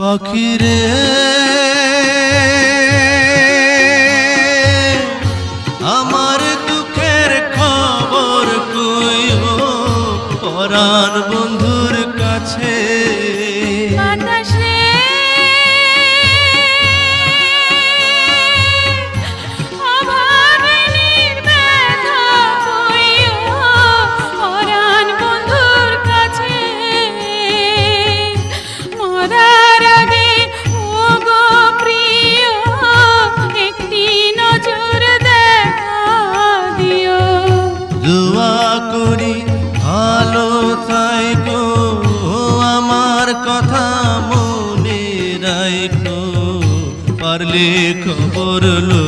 পাখিরে আমার দুঃখের খবর কইও পরাণ বন্ধুর কাছে। দোয়া করি ভালো থাইকো, আমার কথা মনে রাখো, পারলে খবর লো